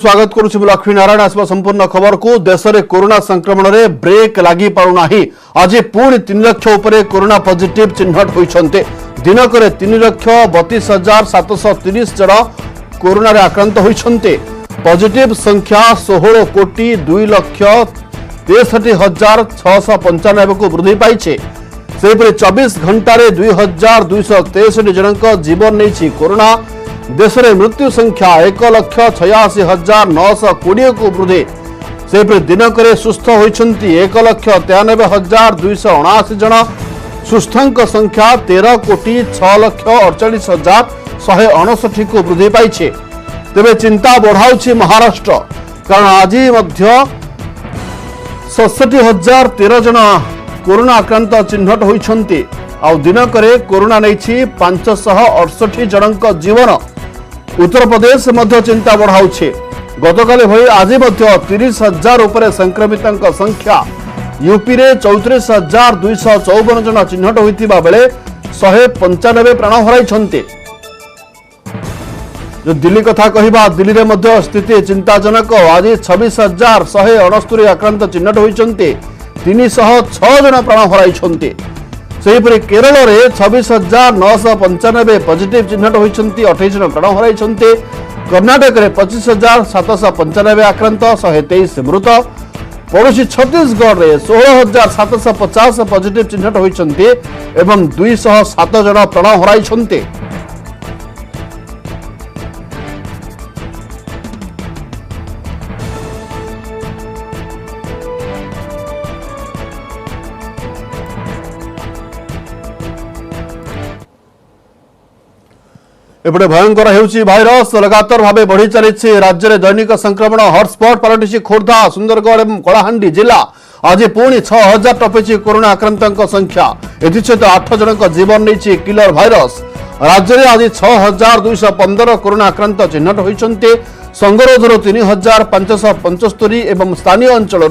स्वागत करुछि लक्ष्मी नारायण आसवा संपूर्ण खबर को। देश में कोरोना संक्रमण में ब्रेक लगी पारुना। आज पुणी 3 लाख उपरे कोरोना पॉजिटिव चिन्हट होइछन्ते। दिनक 3,32,730 जन कोरोना रे आक्रांत होइछन्ते। पॉजिटिव संख्या 16 कोटी 2,63,695 को वृद्धि पाइछे। सेपरि 24 घंटा 2,263 जनक जीवन नहीं कोरोना। देश में मृत्यु संख्या 1,86,920 को वृद्धि। सेपरि दिनक सुस्थ होइछन्ति 1,93,279 जन। सुस्थांक संख्या 13 कोटी 6,48,169 को वृद्धि पाइछे। तेबे चिंता बढ़ाउछि महाराष्ट्र, कारण आज मध्य 67,013 जन कोरोना आक्रांत चिन्हट होइछन्ति। आ दिनक कोरोना नहीं 568 जनक जीवन। उत्तर प्रदेश मध्य चिंता बढ़ाउछे। गतकाली भई आज मध्य 30,000 उपरे संक्रमितक संख्या। यूपी रे 34,254 जन चिन्हट होइतिबा बेले 195 प्राण हराइछन्ते। जो दिल्ली कथा कहिबा, दिल्ली रे मध्य स्थिति चिंताजनक। आज 26,169 आक्रांत चिन्हट होइछन्ते। 306 जन प्राण हराइछन्ते। सेहीपरि केरल रे 26,995 पॉजिटिव चिन्हट होइछन्ति। 28 जन प्राण हराइछन्ते। कर्नाटक रे 25,795 आक्रांत, 123 मृत। पड़ोशी छत्तीसगढ़ रे 16,750 पॉजिटिव चिन्हट होइछन्ति एवं 207 जन प्राण हराइछन्ते। एपटे भयंकर होउछि भाइरस। लगातार भाव बढ़ी चली राज्य में दैनिक संक्रमण हॉटस्पॉट पलटि खोर्धा, सुंदरगढ़ और कलाहांडी जिला। आज पुणी 6,000 टपिछि कोरोना आक्रांतक संख्या। एसत 8 जनक जीवन नहीं किलर भाइरस। राज्य में आज 6,215 कोरोना आक्रांत चिन्हट होइछन्ते। संगरोधर 3,575 एवं स्थानीय अंचल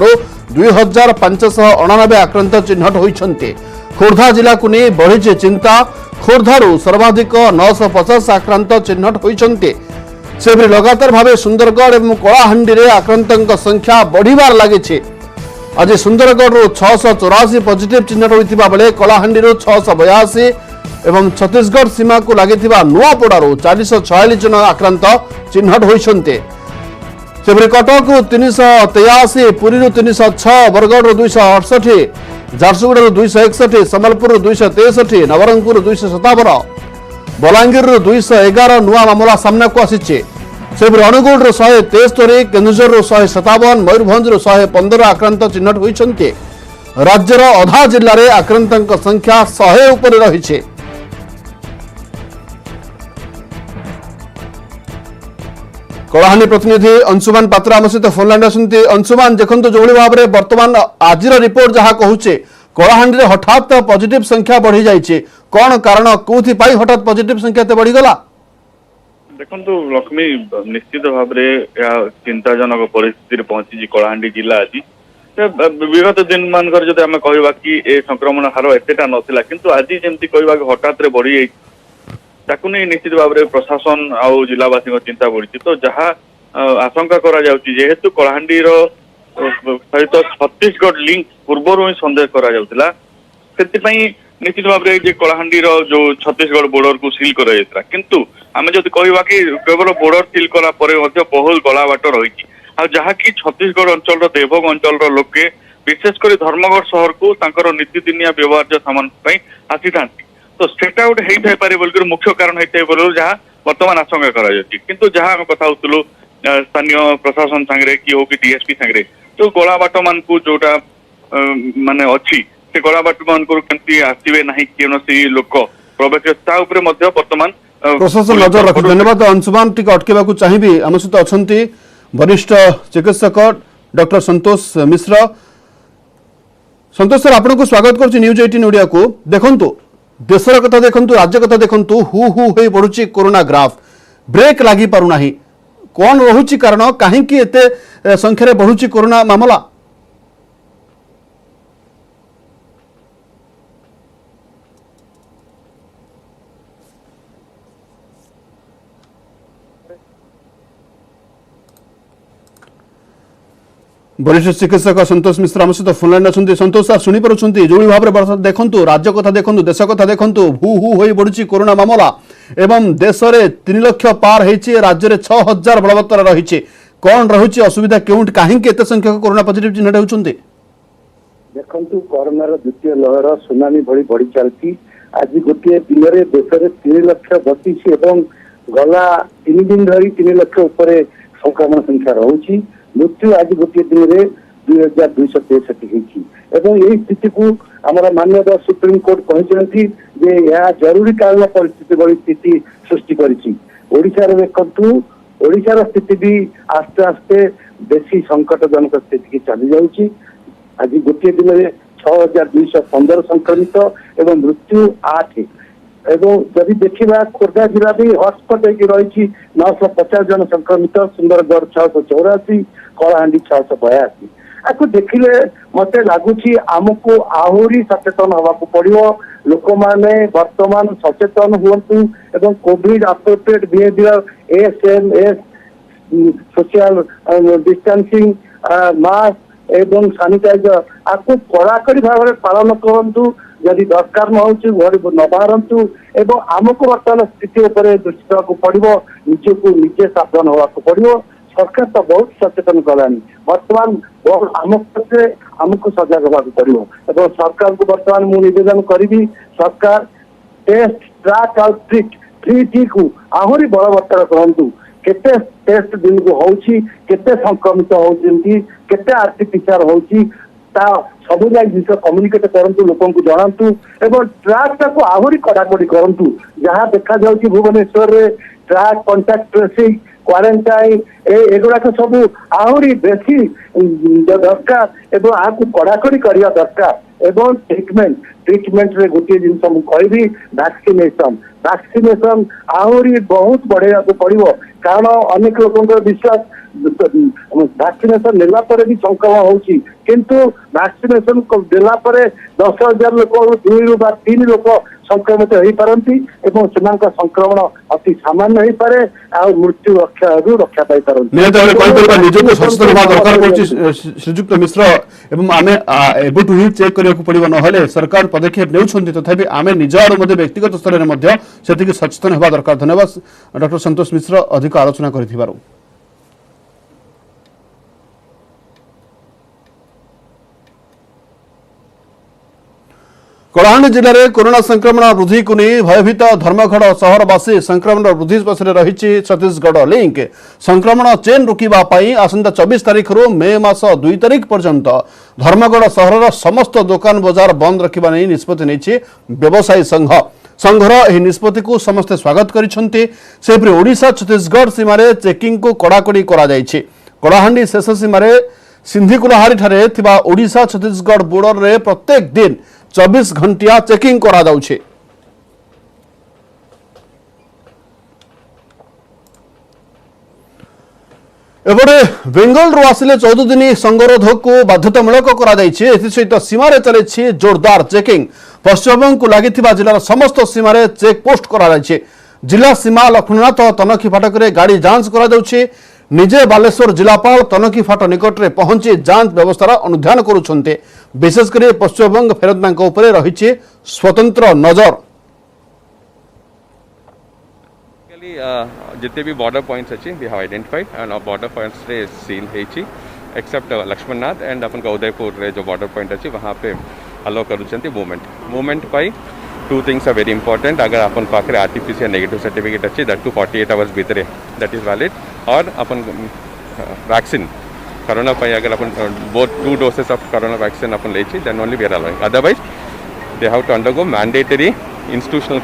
2,599 आक्रांत चिन्हट होइछन्ते। खोर्धा जिला को नहीं बढ़ी चिंता। खोर्धारू सर्वाधिक 950 आक्रांत चिन्हट होइछन्ते। सेपरि लगातार भाव सुंदरगढ़ और कलाहांडी रे आक्रांतक संख्या बढ़िबार लागिछे। आज सुंदरगढ़ 684 पॉजिटिव चिन्हट होइतिबा बेले कलाहांडी 682 एवं छत्तीसगढ़ सीमा को लागिथिबा नुआपड़ारू 446 जन आक्रांत चिन्हट होइछन्ते। सेपरि कटक 383, पुरी 306, बरगढ़ 268, झारसुगुड़ 261, सम्बलपुर 263, नवरंगपुर 257, बलांगीर 211 नुआ मामला सामना को आसीचे। सेपरि अनुगुल 173, केन्दुझर 157, मयूरभंज 115 आक्रांत चिन्हट होइछन्ते। राज्यर अधा जिल्ला रे आक्रांतक संख्या 100 उपरे रहिछे। कलाहांडी प्रतिनिधि अंशुमान पात्र आम सहित फोनलाइन आसुंती। अंशुमान, देखो जो भाव में बर्तमान आज रिपोर्ट जहाँ कहूचे कलाहांडी हठात पॉजिटिव संख्या बढ़ी जाइए, कौन कारण कौथि पाई हठात पॉजिटिव संख्या ते बढ़ी गला? देखो लक्ष्मी, निश्चित भाव में चिंताजनक परिस्थिति पहुंची कलाहांडी जिला। आज विगत दिन मानकर जदि आम कहवा कि ए संक्रमण हार एतेटा नथिला, किंतु आज जमती कहवा कि हठात बढ़ी जाइए, ताकू नहीं निश्चित भाव में प्रशासन आउ जिलावासी चिंता बढ़ी। तो जहाँ आशंका करा जाउची, जेहेतु कलाहांडी सहित छत्तीसगढ़ लिंक पूर्वर ही सन्देह करा जाउतिला, सेतिपई निश्चित भाव में कलाहांडी जो छत्तीसगढ़ बॉर्डर को सील करा जायतिला। किंतु आमे जदि कहवा कि केवल बॉर्डर सील करा परे मध्य बहुत गला बाट रही, आ जहाँ कि छत्तीसगढ़ अंचल देवभोग अंचल लोके विशेषकर धर्मगढ़ सहर को तांकर नीतिदिनिया व्यवहार्य सामान आसी था। तो सेटा गोटे होई पारे बोलकर मुख्य कारण होई बोल जहाँ वर्तमान आशंका करा जायछि। किंतु जहाँ आम कथा होतलु स्थानीय प्रशासन सांगरे कि हो कि डीएसपी सांगरे, तो गला बाट मान को जोटा माने अछि से गला बाट मान को केमती आसीबे नाही केनोसी लोक प्रवेश ता ऊपर मध्य वर्तमान प्रशासन नजर रख। धन्यवाद अंशुमान। टिके अटकेबा को चाहिबी आम सहित अछंती वरिष्ठ चिकित्सक डॉक्टर संतोष मिश्र। संतोष सर, आपन को स्वागत करछि न्यूज 18 ओडिया को। देखंतु देशर कथा देखंतु, राज्य कथा देखंतु, हु हु होई बढ़ुची कोरोना ग्राफ, ब्रेक लागी पारु नाही। कौन रहुची कारण, काहे कि एते संख्या रे बढ़ुची कोरोना मामला? वरिष्ठ चिकित्सक संतोष मिश्र आम सहित फोन लाइन अच्छा संतोष सर शुणी पार्टी जो भाव में देखु राज्य कथा देखु देश कथा देखु हु हु हो बढ़ुची कोरोना मामला एवं देश में 3 लाख पार होती राज्य में 6000 बलवत्तर रही कौन रही असुविधा क्यों कहीं एत संख्यक कोरोना पॉजिटिव चिन्हित होती देखु कोरोनार द्वितीय लहर सुनामी भली बढ़ी चलती आज गोटे दिन में देश में 3 लाख बतीस एवं गला 3 दिन धरी 3 लाख उपर संक्रमण संख्या रही मृत्यु आज गोटे दिन में 2263 एवं यही स्थिति को आमर माननीय सुप्रीम कोर्ट कहते यह जरूरीकालीन परिस्थिति भली स्थिति सृष्टि करिशार देखु ओडिशार स्थिति भी आस्ते आस्ते बेसी संकटजनक स्थिति की चली जाऊँगी आज गोटे दिन में 6215 संक्रमित एवं मृत्यु 8 एवं जदि देखा खोर्धा जिला भी हटस्पट रही 950 जन संक्रमित सुंदरगढ़ 684 कलाहांडी 682 आपको देखिले मत लगुच आमको आहरी सचेतन हवा पड़ो लोक मैंने वर्तमान सचेतन हुंतु एवं Covid appropriate behaviour ASMS social distancing mask एवं सानिटाइजर आपको कड़ाकड़ी भाव में पालन करूँ जदि दरकार न हो न बाहरतु एवं आमको बर्तमान स्थिति दृष्टि देवाक पड़ो निजको निजे सावधान होगा पड़ो सरकार तो बहुत सचेतन कलानी बर्तमान आमको सजग होगा पड़ो एवं सरकार को बर्तमान मुझे निवेदन करी सरकार टेस्ट ट्रैक और ट्रीट को आहरी बलवत्तर करूँ केते टेस्ट दिन को होची केते संक्रमित होती केते आरटीपीसीआर होची ता सब जिन कम्युनिकेट करूँ लोक जनातु एवं ट्रैक को आहरी कड़ाकड़ी करूँ जहाँ देखा जाऊँगी भुवनेश्वर में ट्रैक कांटेक्ट ट्रेसिंग क्वारंटाइन एगुड़ाक सब आहरी बेसी दरकार एवं आपको कड़ाकड़ी करने दरकार एवं ट्रिटमेंट रे गोटे जिन कहि वैक्सीनेशन आहरी बहुत बढ़ेगा पड़ो कारण अनेक लोक विश्वास वैक्सीनेशन नेला पर भी संक्रमण होची किंतु वैक्सीनेशन देला पर 10,000 लोक 2 ରୁ 3 लोक संक्रमित हो पारती एवं संक्रमण अति सामान्य हो पारे आ मृत्यु रक्षा पाई पारती निजको सचेतन होगा दरकार पड़छि श्रीजुक्त मिश्र एवं आमे एबुटु ही चेक करिया पड़िबो नहले सरकार पदक्षेप नेउछन्ति तथापि आमे निज आड़ मध्ये व्यक्तिगत स्तर रे मध्ये सेतिक सचेतन होगा दरकार धन्यवाद डॉक्टर संतोष मिश्र अधिक आलोचना करिथिबारु कलाहांडी जिले में कोरोना संक्रमण वृद्धि को नहीं भयभीत धर्मगढ़ सहरवासी संक्रमण वृद्धि पछरे रही छत्तीसगढ़ लिंक संक्रमण चेन रोकवा आसंता 24 तारिख रू मे मास 2 तारिख पर्यंत धर्मगढ़ सहर समस्त दुकान बजार बंद रखा निष्पत्ति नहीं व्यवसायी संघर यह निष्पत्ति को समस्ते स्वागत करिसेपरि ओडिशा छत्तीसगढ़ सीमार चेकिंग को कड़ाकड़ी कलाहांडी शेष सीमार सिंधिकुलाहारी ठारे थिबा ओडिशा छत्तीसगढ़ बॉर्डर रे प्रत्येक दिन 24 घंटिया चेकिंग करा जाउछे। एबरे बेंगल रो आसिले 14 दिन संगरोध को बाध्यतामूलक करा जाइछे एथिसहित सीमारे चलेछि जोरदार चेकिंग पश्चिमबंग को लागिथिबा जिलार समस्त सीमारे चेक पोस्ट करा जाइछे जिला सीमा लक्ष्मणनाथ तनखी फाटक गाड़ी जांच करा जाउछे निजे बालेश्वर जिलापाल तनखी फाट निकट में पहुंची जांच व्यवस्थार अनुध्यान करुछन्ते विशेषकर पश्चिमबंग फेरतनांक उपरे रहिछे स्वतंत्र नजर जितने भी बॉर्डर पॉइंट्स अच्छी we have identified and border points रे सील है एक्सेप्ट लक्ष्मणनाथ एंड अपन का उदयपुर रे जो बॉर्डर पॉइंट अच्छी वहाँ पे अलो करुछन्ते मूवमेंट पाई 2 थिंग्स आर वेरी इंपॉर्टेंट अगर अपन पाखे आरटीपीसीआर नेगेटिव सर्टिफिकेट अच्छी दैट टू 48 आवर्स भीतर दैट इज वैलिड और अपन वैक्सीन कोरोना पाई अगर अपन both 2 doses of corona vaccine अपन ले then only we are allowing otherwise they have to undergo mandatory institutional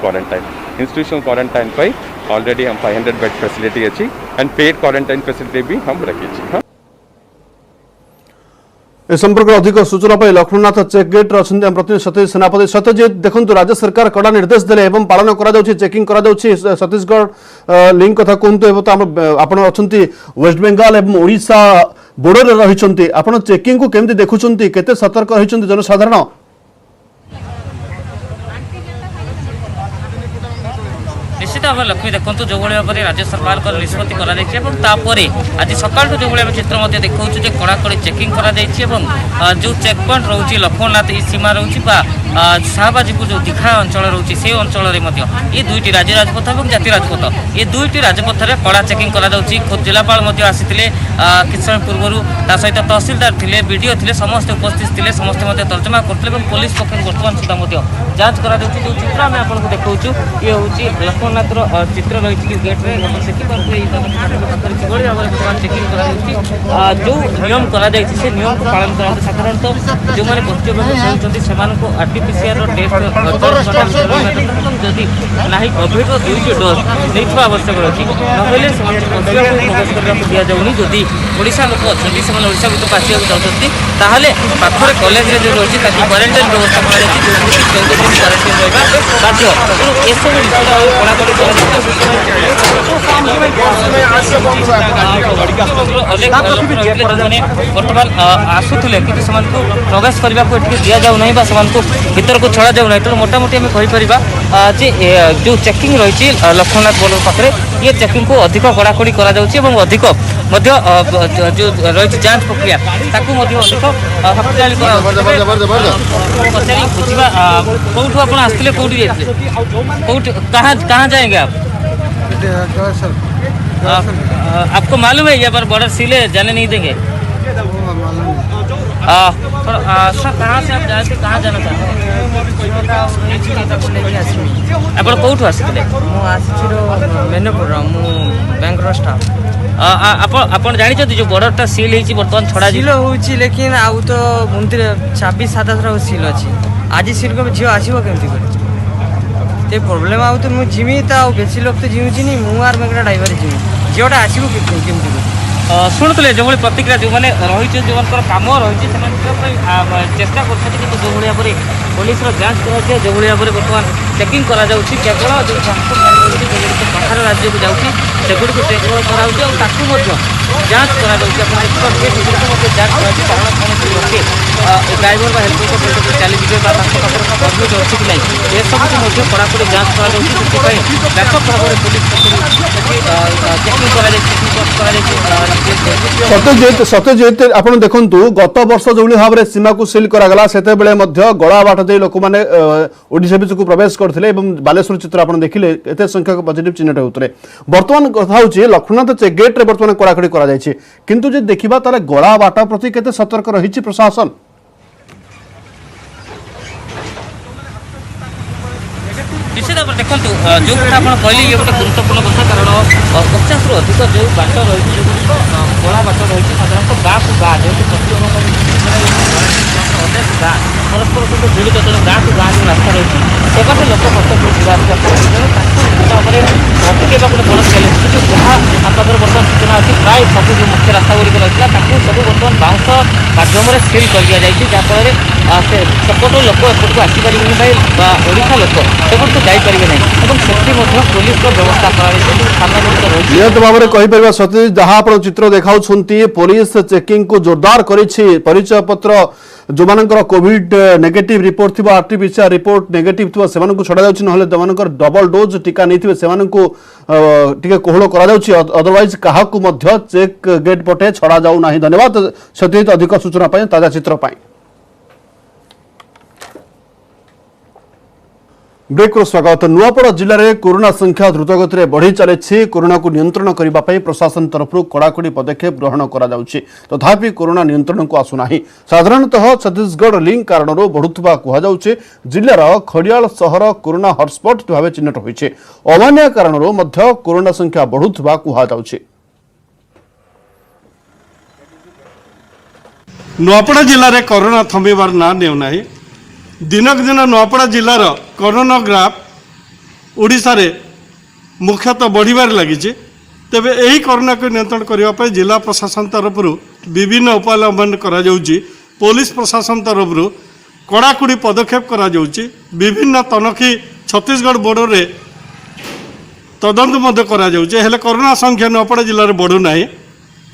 quarantine पाई ऑलरेडी हम 500 बेड फैसिलिटी अच्छी एंड पेड क्वारंटाइन फैसिलिटी भी हम रखी ए संपर्क अधिक सूचना पाई लक्ष्मणनाथ चेक गेट अच्छा प्रतिनिधि सतीश सेनापति सत्यजित देखो राज्य सरकार कड़ा निर्देश देले एवं पालन करा चेकिंग करा छत्तीसगढ़ लिंक कथा कहतु आपण अच्छा वेस्ट बेंगल एवं ओडिशा बॉर्डर रही आपण चेकिंग को केमती देखुं केते सतर्क रही जनसाधारण निश्चित भाव लक्ष्मी देखो जो भाव में राज्य सरकार निष्पत्ति करापर आज सका जो भाव चित्र देखा कड़ाकड़ी चेकिंग जो चेक पॉइंट रोचे लक्ष्मणनाथ सीमा रोचे शाहबाजीपुर जो दीघा अंचल रोचे से अंचल ये दुईटी राज्य राजपथ और जातीय राजपथ ये दुईटी राजपथ में कड़ा चेकिंग कर जिलापाल आसी किछ समय पूर्व सहित तहसिलदार थे बीडीओ थे समस्त उपस्थित थे समस्त तर्जमा करते पुलिस पक्ष बर्तमान सुधा जांच कर जो चित्र आम आपको देखा ये हूँ लक्ष्मणनाथर चित्र रही गेट्रे से किभली भाव में बर्तमान चेकिंग कर जो नियम कर नियम को पालन करते साधारणतः जो मैंने पश्चिमबंग से आरटीपीसीआर टेस्ट जदि ना कोविड दुईट डोज नहीं आवश्यक अच्छी ना दि जाऊनी जदि ओडिशा लोक अच्छे से ओडिशा भितर आसवाक चाहते ताहले पाखरे कॉलेज रे जो रही क्वारंटाइन व्यवस्था बर्तमान आसुले कि प्रवेश करने को दि जाऊना भीतर को छड़ा जाऊना तेणु मोटामोटी आम कहीपर जे जो चेकिंग रही लक्ष्मणनाथ बॉर्डर पाखे ये चेकिंग को अधिक कड़ाकड़ी अधिक जो रही जांच प्रक्रिया अधिक शक्तिशाली बुझा कौटू आप आसते कौटी कौट कहाँ जाएंगे आप आपको मालूम है ये पर बॉर्डर सीले जाने नहीं देंगे सर कहाँ से आप जाते कहाँ जाना चाहते आप कौटू आसते मेनपुर बैंक स्टाफ आप जानते जो बॉर्डर सील होती बर्तमान छड़ा सील हो लेकिन आउ तो 26-27 सील अच्छी आज सील को झील आसो केमती ते प्रोब्लेम आउ तो मुझे जिमी तो बेसी लोग तो जीवुची नहीं मुझे मेघा ड्राइवर जिमी झीलटा आसो केमती शुणुले जो प्रतिक्रिया जो मैंने रही जो कम रही चेष्टा कर जो भाव में पुलिस जांच कर जो भाव में बर्तमान चेकिंग केवल जो बाहर राज्य को जाऊँगी सेगुड़ी को चेक कराऊँगी जांच करा ड्राइवर हेल्पर सहित चली परमिट अच्छी कि नहीं ये सब कड़ाकड़ी जांच कर व्यापक भाव में पुलिस चेकिंग सत्यजित आप देखु गत वर्ष जो भाव में सीमा को सिल करागला से गला बाट दे लोक मैंने ओडिशा बीच को प्रवेश करते बालेश्वर चित्र आप देखिले एत संख्यक पॉजिटिव चिन्हट होते बर्तमान कथा हूँ लक्ष्मणनाथ चेक गेट्रे बर्तमान कड़ाकड़ी किंतु जे देखा तार गला बाट प्रति केते सतर्क रही प्रशासन निश्चित भाव में देखो जो कथा आप कहले ये गोटे गुरुत्वपूर्ण कथा कारण 50 रु अधिक जो बाट रही गला बाट रही साधारणतः गाँ को गाँ जो अनेक गाँ परस्पर सहित जड़ित तेणु गाँ को गाँ जो रास्ता रही से बाटे लोक कष्ट जावास अटकेवा गोटे बड़ चैलेंज कि जहाँ आप बर्तमान सूचना अच्छी प्राय सब जो मुख्य रास्ता गुड़िक रही है सब बर्तमान बाउंस माध्यम सिल कर दि जाए जहाँफल सेपटू लोक एपटू आसपारे भाई ओडिशा लोक सेपटू जापर ना से पुलिस व्यवस्था निहत भाव में कहीपर सतीश जहाँ आप चित्र देखा पुलिस चेकिंग को जोरदार परिचय पत्र जो मानकर कोविड नेगेटिव रिपोर्ट थी आरटीपीसीआर रिपोर्ट नेगेटिव थी से छड़ा जाऊँ ना डबल डोज टीका नहीं टे कोहल कर अदरवाइज क्या चेक गेट पटे छड़ा जाऊ ना। धन्यवाद सत्यजित अधिक सूचना ताजा चित्र। ब्रेक स्वागत। नुआपड़ा जिले में कोरोना संख्या द्रुतगति में बढ़ी चली कोरोना को नियंत्रण करने प्रशासन तरफ कड़ाकड़ी पदक्षेप ग्रहण तथापि कोरोना नियंत्रण को आसुना। साधारणतः छत्तीसगढ़ लिंक कारण बढ़ुवा कहुचे जिलार खड़ियाल सहर कोरोना हटस्पट भाव चिन्हट होइछे अमान्य कारण कोरोना संख्या बढ़ुवा कहुचे। नुआपड़ा जिले में कोरोना थमिबार ना नेउना दिनक दिन नुआपड़ा जिलार कोरोना ग्राफ ओडिशा रे मुख्यतः बढ़िबार लगी। तेबे यही कोरोना को नियंत्रण करने जिला प्रशासन तरफ विभिन्न उपाय अवलंबन करा जाउची। पुलिस प्रशासन तरफ कड़ाकड़ी पदक्षेप करा जाउची। विभिन्न तनखी छत्तीसगढ़ बॉर्डर रे तदंत मध्य करा जाउची हेले कोरोना संख्या नुआपड़ा जिले में बढ़ू ना।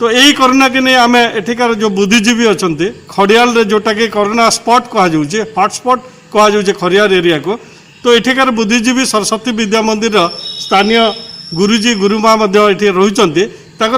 तो यही कोरोना के नहीं आम एठिकार जो बुद्धिजीवी अच्छा खड़ियाल रे जोटा कि कोरोना स्पॉट कहुचे हॉटस्पॉट कहुचे खड़ियाल एरिया को। तो एठिकार बुद्धिजीवी सरस्वती विद्या मंदिर स्थानीय गुरुजी गुरुमा ये रही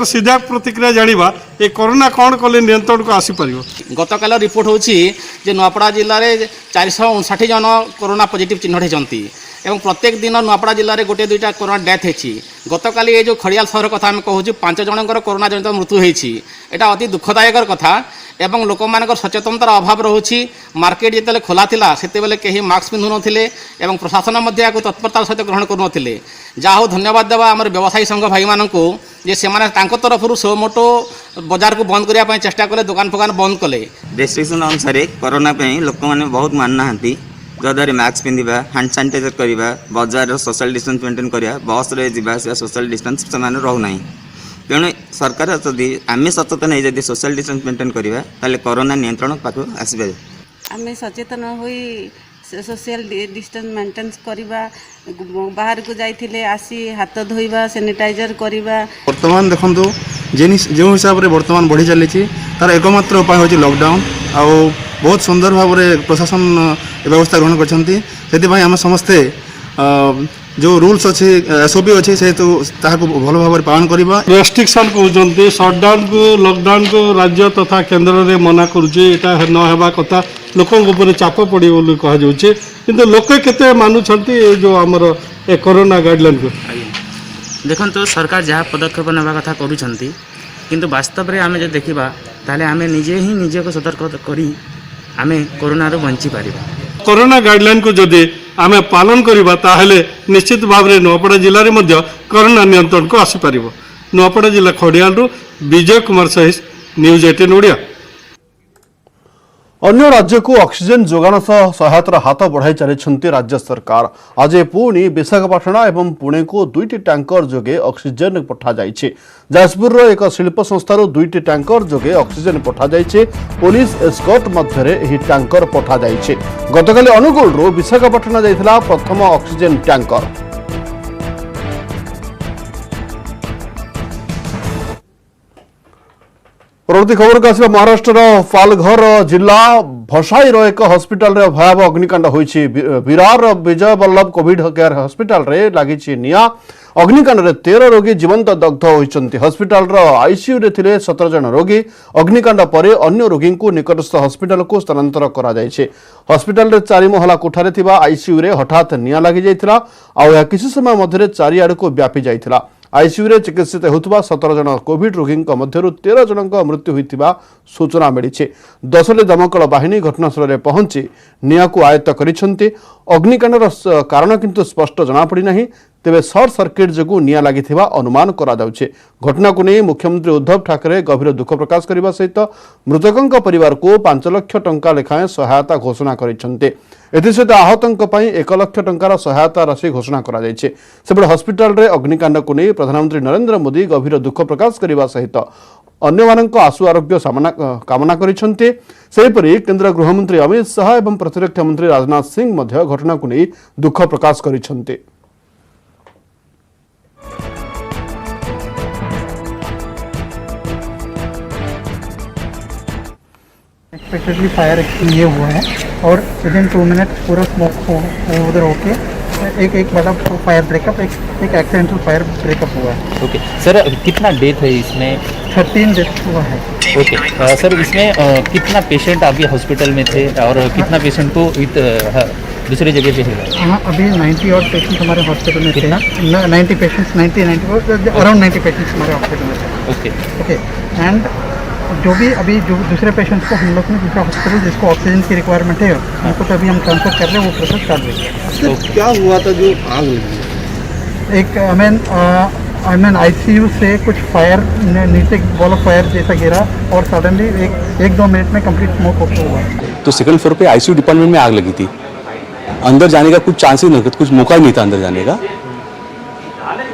सीधा प्रतिक्रिया जाना ये कोरोना कौन कले नियंत्रण को आसीपर। गतकाल रिपोर्ट होची जे नुआपड़ा जिले में 459 जन कोरोना पॉजिटिव चिन्हित होती एवं प्रत्येक दिन नुआपड़ा जिले में गोटे दुईटा कोरोना डेथ होती। गतकाली ये जो खड़ियाल सहर कथा आम कहूँ 5 जनकर कोरोना जनित मृत्यु होती एटा अति दुखदायक कथा एवं लोक मान सचेतनतार अभाव रोचे। मार्केट जिते खोला था से कहीं मास्क पिंधु नथिले एवं प्रशासन तत्परतार सहित ग्रहण करुनथिले। जहा हो धन्यवाद देवा आम व्यवसायी संघ भाई मानू जे से तरफ सो मोटो बाजार को बंद करने चेष्टा कले दुकान फुकान बंद कले। रेस्ट्रिक्शन अनुसार कोरोना लोक मैंने बहुत मानना जद्वारा मास्क पिंधा हैंड सैनिटाइजर करवा बजार सोशल डिस्टेंस मेंटेन करवा बस रे जावास सोशल डिस्टेंस से रोना तेणु सरकार जदि आम सचेतन हो सोशल डिस्टेंस मेंटेन करवा ताले कोरोना नियंत्रण पाक आसपे आम सचेतन हुई सोशल डिस्टेंस मेंटेन करवा बाहर को जाइए आसी हाथ धोइबा सैनिटाइजर करवा। वर्तमान देखो जो हिसाब से वर्तमान बढ़ी चली तार एकमात्र उपाय हूँ लॉकडाउन आ बहुत सुंदर भाव में प्रशासन व्यवस्था ग्रहण कर समस्ते जो रूल्स अच्छे एसओपी अच्छे से तो भल भाव पालन करवा। रेस्ट्रिक्शन कहते सटडाउन को लॉकडाउन को राज्य तथा केन्द्र में मना करुँचा नवा कथा लोकों चाप पड़े कहुचे किंतु लोक केते मानुंट जो आमर ए कोरोना गाइडलाइन को देखो तो सरकार जहाँ पदक्षेप नेबा कथा करुँच किंतु वास्तव में आम जो देखा ताले आम निजे ही निजे को सतर्क करी आम corona bunchy Paribas. Corona guideline को जदि आम पालन करवा ताहले निश्चित भाव में नुआपड़ा जिले में कोरोना नियंत्रण को आसीपर। नुआपड़ा जिला खड़ियालू विजय कुमार सहित न्यूज 18 ओडिया। अन्य राज्य को ऑक्सीजन जोगाण सह सहायतार हाथ बढ़ाई चली राज्य सरकार। आज पुणी विशाखापाटना एवं पुणे को 2टी टैंकर जोगे ऑक्सीजन पठा जाइछे। जाजपुर एक शिल्प संस्थार 2टी टैंकर जोगे ऑक्सीजन पठा जाइछे। पुलिस एस्कॉर्ट मध्य एही टैंकर पठा जाइछे। गतकाली अनुगुल विशाखापाटना जाइथिला प्रथम ऑक्सीजन टैंकर। परवर्ती खबर को आसिबा महाराष्ट्र पालघर जिला भसाईर एक हस्पिटाल रे भयावह अग्निकांड होइछि। Virar Vijay Vallabh Covid care hospital रे लागिछि निया। अग्निकांड रे 13 रोगी जीवंत दग्ध होइछन्ति। हस्पिटाल रो आईसीयू रे थिले 17 जन रोगी। अग्निकांड परे अन्य रोगी को निकटस्थ हस्पिटाल को स्थानांतर करा जाइछे। हस्पिटाल रे 4 महला कोठारे थिबा आईसीयू रे हठात निया लागि जाइथिला आ या किछि समय मध्यरे चारिआड को व्यापी जाइथिला। आईसीयू रे चिकित्सित होउतबा 17 जन कोविड रोगी मध्यरु 13 जनक मृत्यु होइतिबा सूचना मिली। 10 दमकल बाहिनी घटनास्थल रे पहुंची निया को आयत्त करिसंती। अग्निकांडर कारण किंतु स्पष्ट जना पड़ी नहीं। तेबे शॉर्ट सर्किट जगु निया लागिथिबा अनुमान करा जाउछे। घटना को नहीं मुख्यमंत्री उद्धव ठाकरे गभीर दुख प्रकाश करने सहित मृतकों परिवार को 5 लाख टंका लेखाएं सहायता घोषणा करिसंते। एसत आहतों 1 लाख टंकार सहायता राशि घोषणा करा जाइछे। सेबडे हस्पिटाल रे अग्निकांड को नहीं प्रधानमंत्री नरेंद्र मोदी गभीर दुख प्रकाश करने सहित अन्य आशु आरोग्य कामना करिसंते। सेहिपरि केंद्र गृहमंत्री अमित शाह एवं प्रतिरक्षा मंत्री राजनाथ सिंह मध्य घटना को नहीं दुख प्रकाश करिसंते। एक्सपेक्टेडली फायर ये हुआ है और विदिन 2 मिनट पूरा स्मोक उधर होके एक बड़ा फायर ब्रेकअप एक एक्सीडेंटल फायर ब्रेकअप हुआ है। ओके सर, कितना डेथ है इसमें? 13 डेथ हुआ है। ओके सर, इसमें कितना पेशेंट अभी हॉस्पिटल में थे और कितना पेशेंट को दूसरी जगह पे है? हाँ, अभी 90 और पेशेंट हमारे हॉस्पिटल में थे। 90 पेशेंट्स 90 अराउंड 90 पेशेंट्स हमारे हॉस्पिटल में थे। ओके एंड जो भी अभी जो दूसरे पेशेंट्स को हम लोग ने दूसरा हॉस्पिटल जिसको ऑक्सीजन की रिक्वायरमेंट है उनको तो अभी हम ट्रांसफर कर रहे हैं, वो प्रोसेस कर रहे हैं। क्या हुआ था जो आग लगी? एक आई मीन आईसीयू से कुछ फायर नीचे बॉल ऑफ फायर जैसा गिरा और सडनली एक 2 मिनट में कंप्लीट स्मोक हुआ। तो सेकंड फ्लोर पे आईसीयू डिपार्टमेंट में आग लगी थी। अंदर जाने का कुछ चांस ही नहीं, कुछ मौका ही नहीं था अंदर जाने का।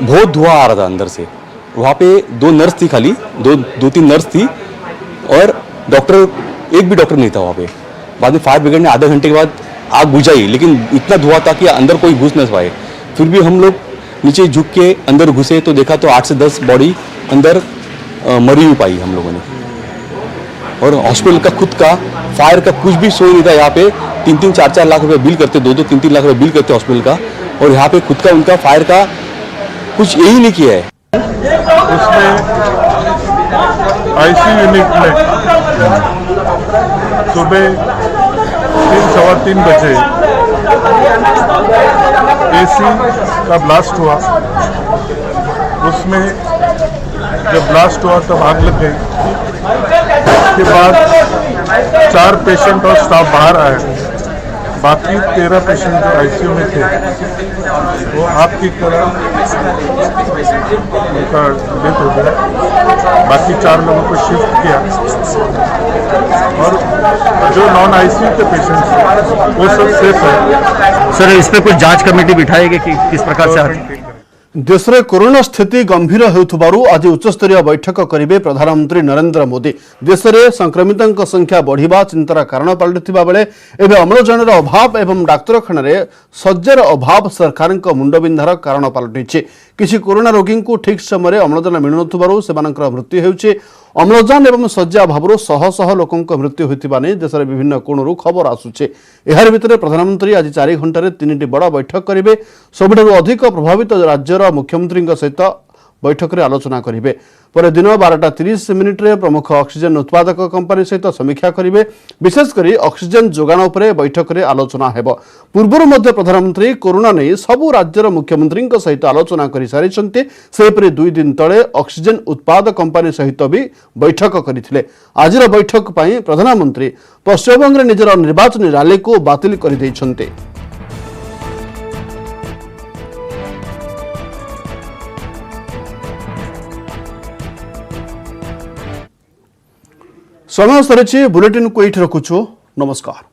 बहुत धुआं आ रहा था अंदर से। वहाँ पे 2 नर्स थी, खाली 2-3 नर्स थी और डॉक्टर, एक भी डॉक्टर नहीं था वहाँ पे। बाद में फायर ब्रिगेड ने आधे घंटे के बाद आग बुझाई, लेकिन इतना धुआं था कि अंदर कोई घुस नहीं पाए। फिर भी हम लोग नीचे झुक के अंदर घुसे तो देखा तो 8 से 10 बॉडी अंदर मरी हुई पाई हम लोगों ने। और हॉस्पिटल का खुद का फायर का कुछ भी सो नहीं था। यहाँ पे 3-4 लाख रुपए बिल करते, 2-3 लाख रुपए बिल करते हॉस्पिटल का, और यहाँ पे खुद का उनका फायर का कुछ यही नहीं किया है। उसमें आईसीयू यूनिट में सुबह 3-3:15 बजे एसी का ब्लास्ट हुआ। उसमें जब ब्लास्ट हुआ तब आग लग गई। उसके बाद 4 पेशेंट और स्टाफ बाहर आए। बाकी 13 पेशेंट जो आईसीयू में थे वो आग की तरह उनका डेथ हो गया। बाकी 4 लोगों को शिफ्ट किया और जो नॉन आईसीयू के पेशेंट्स थे वो सब सेफ है। सर इस पे कुछ जांच कमेटी बिठाएगी कि किस प्रकार से देश में कोरोना स्थिति गंभीर होउथबारु आज उच्चस्तरीय बैठक करेंगे प्रधानमंत्री नरेंद्र मोदी। देश में संक्रमितों संख्या बढ़िबा चिंतार कारण पलटिथिबा बेले एबे अम्लजानर अभाव एवं डाक्तरखाना शଯ୍यार अभाव सरकार मुंडबिंधार कारण पलटिछि। किछि कोरोना रोगी को ठीक समय अम्लजान मिलुनथबारु सेमानकर मृत्यु हेउछि। अम्लजान एवं शज्या अभाव शह शह लोकों मृत्यु होइतिबा नै देश में विभिन्न कोणरू खबर आसुछि। एहार भितरे प्रधानमंत्री आज 4 घंटे 3टी बड़ बैठक करेंगे। सबुठारु अधिक प्रभावित राज्यर मुख्यमंत्री सहित बैठक में आलोचना करेंगे। पर दिन 12:30 प्रमुख ऑक्सीजन उत्पादक कंपनी सहित समीक्षा करेंगे। विशेषकर ऑक्सीजन जोगाण उपर बैठक में आलोचना हेब। पूर्व मध्य प्रधानमंत्री कोरोना नहीं सबु राज्यर मुख्यमंत्री सहित आलोचना कर सारी। सेपरि 2 दिन तले ऑक्सीजन उत्पादक कंपनी सहित भी बैठक करते। आज बैठक पर प्रधानमंत्री पश्चिमबंग में निजर निर्वाचन रैली को बातिल कर देइछन्ते। समय सरी बुलेटिन को ये रखुछु। नमस्कार।